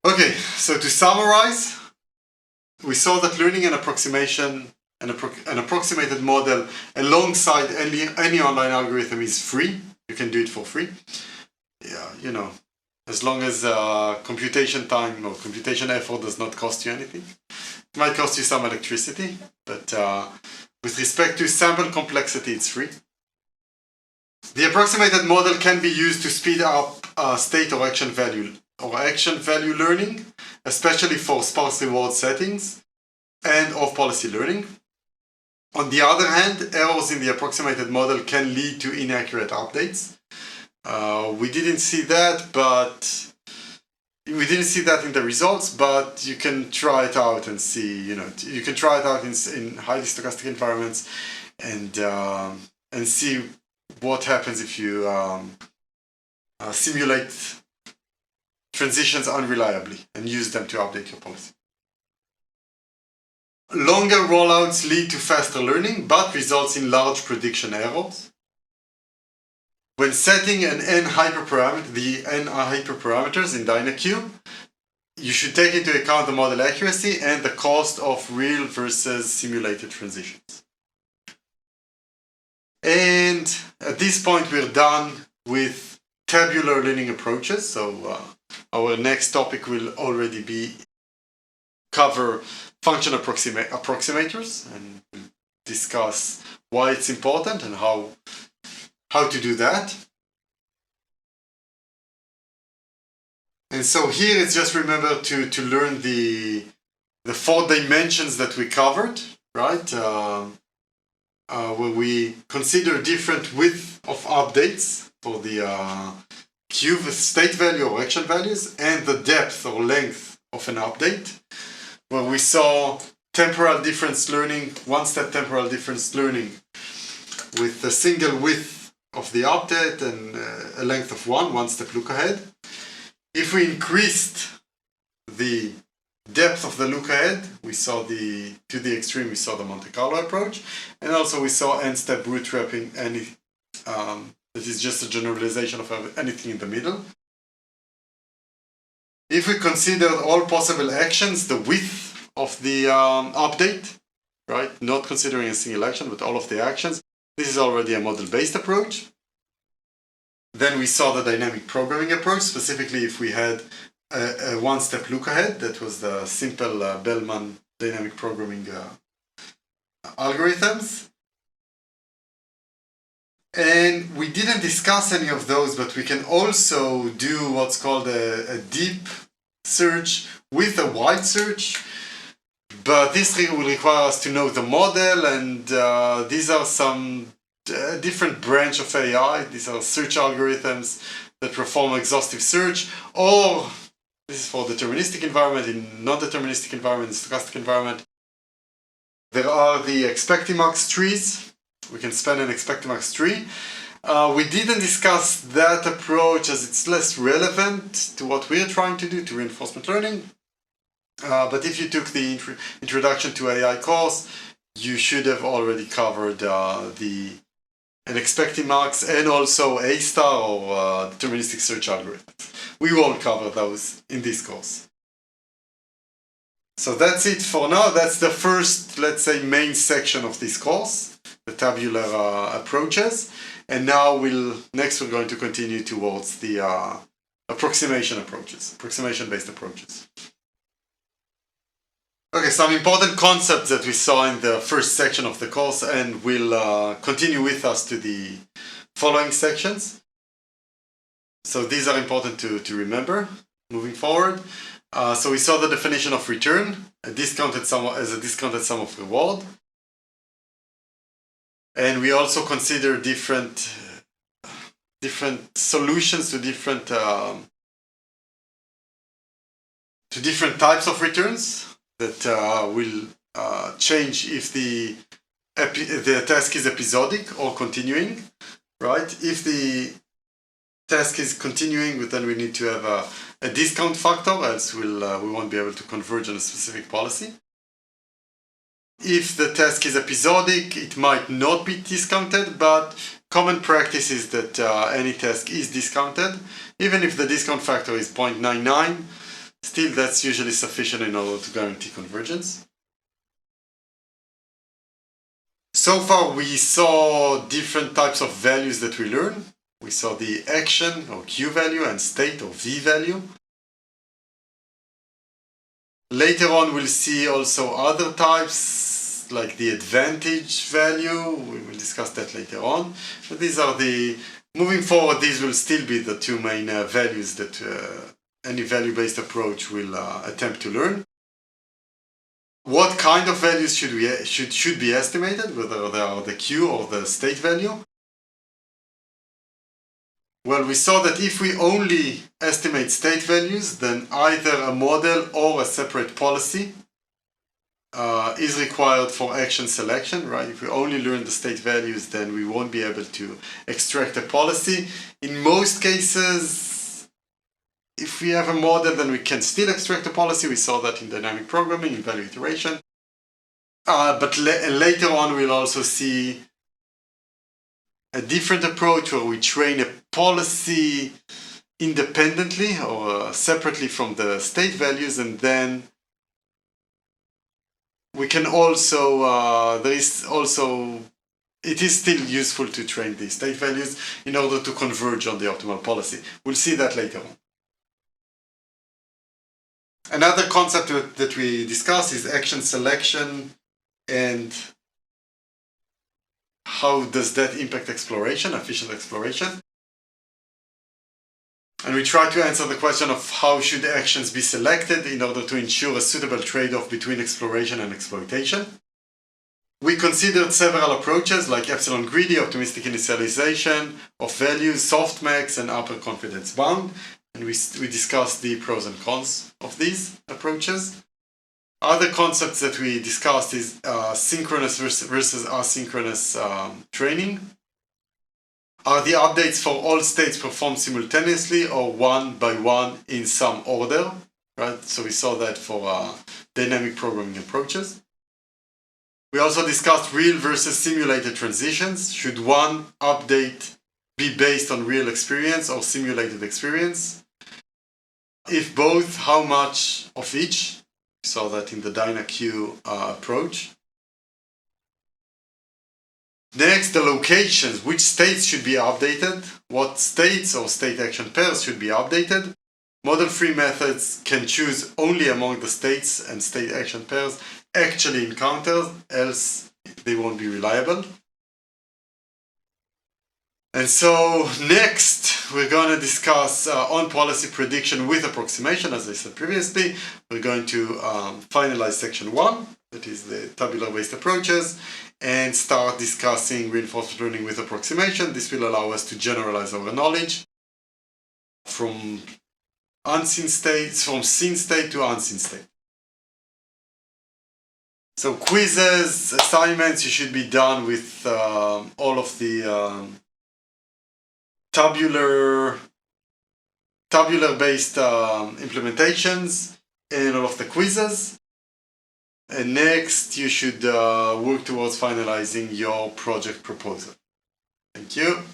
Okay, so to summarize, we saw that learning an approximation, an approximated model alongside any online algorithm is free. You can do it for free. Yeah, you know, as long as computation time or computation effort does not cost you anything. It might cost you some electricity, but with respect to sample complexity, it's free. The approximated model can be used to speed up state or action value learning, especially for sparse reward settings and off-policy learning. On the other hand, errors in the approximated model can lead to inaccurate updates. We didn't see that, in the results, but you can try it out and see, you can try it out in highly stochastic environments and see what happens if you simulate transitions unreliably and use them to update your policy. Longer rollouts lead to faster learning, but results in large prediction errors. When setting the n hyperparameters in DynaQ, you should take into account the model accuracy and the cost of real versus simulated transitions. And at this point, we're done with tabular learning approaches. So our next topic will already cover function approximators, and we'll discuss why it's important and how to do that. And so here it's just remember to learn the 4 dimensions that we covered, right? Where we consider different width of updates for the Q state value or action values, and the depth or length of an update, where we saw temporal difference learning, one-step temporal difference learning with a single width of the update and a length of one-step look ahead. If we increased the depth of the look ahead, we saw to the extreme, we saw the Monte Carlo approach, and also we saw n-step bootstrapping, that is just a generalization of anything in the middle. If we considered all possible actions, the width of the update, right? Not considering a single action, but all of the actions, this is already a model-based approach. Then we saw the dynamic programming approach, specifically if we had a one-step look ahead. That was the simple Bellman dynamic programming algorithms. And we didn't discuss any of those, but we can also do what's called a deep search with a wide search. But this will require us to know the model, and these are some different branch of AI. These are search algorithms that perform exhaustive search, or this is for deterministic environment. In non-deterministic environment, stochastic environment, there are the expectimax trees. We can span an expectimax tree. We didn't discuss that approach as it's less relevant to what we're trying to do, to reinforcement learning. But if you took the Introduction to AI course, you should have already covered an expectimax and also A-star or deterministic search algorithms. We won't cover those in this course. So that's it for now. That's the first, let's say, main section of this course, the tabular approaches. And now next we're going to continue towards the approximation-based approaches. Okay, some important concepts that we saw in the first section of the course and will continue with us to the following sections. So these are important to remember moving forward. So we saw the definition of return, as a discounted sum of reward. And we also consider different solutions to different types of returns that will change if the task is episodic or continuing, right? If the task is continuing, then we need to have a discount factor, else we won't be able to converge on a specific policy. If the task is episodic, it might not be discounted, but common practice is that any task is discounted, even if the discount factor is 0.99. Still, that's usually sufficient in order to guarantee convergence. So far, we saw different types of values that we learn. We saw the action or Q value and state or V value. Later on, we'll see also other types like the advantage value. We will discuss that later on. But these are moving forward, these will still be the two main values that any value-based approach will attempt to learn. What kind of values should be estimated, whether they are the Q or the state value? Well, we saw that if we only estimate state values, then either a model or a separate policy is required for action selection, right? If we only learn the state values, then we won't be able to extract a policy. In most cases, if we have a model, then we can still extract a policy. We saw that in dynamic programming, in value iteration. But later on, we'll also see a different approach where we train a policy independently or separately from the state values, and then we can also, it is still useful to train the state values in order to converge on the optimal policy. We'll see that later on. Another concept that we discuss is action selection and how does that impact exploration, efficient exploration. And we try to answer the question of how should actions be selected in order to ensure a suitable trade-off between exploration and exploitation. We considered several approaches like epsilon greedy, optimistic initialization of values, softmax, and upper confidence bound. And we discussed the pros and cons of these approaches. Other concepts that we discussed is synchronous versus asynchronous training. Are the updates for all states performed simultaneously or one by one in some order? Right? So we saw that for dynamic programming approaches. We also discussed real versus simulated transitions. Should one update be based on real experience or simulated experience? If both, how much of each? We saw that in the DynaQ approach. Next, the locations. Which states should be updated? What states or state action pairs should be updated? Model-free methods can choose only among the states and state action pairs actually encountered, else they won't be reliable. And so next, we're going to discuss on-policy prediction with approximation. As I said previously, we're going to finalize section 1, that is the tabular-based approaches, and start discussing reinforcement learning with approximation. This will allow us to generalize our knowledge from unseen states, from seen state to unseen state. So quizzes, assignments, you should be done with all of the tabular-based implementations and all of the quizzes. And next, you should work towards finalizing your project proposal. Thank you.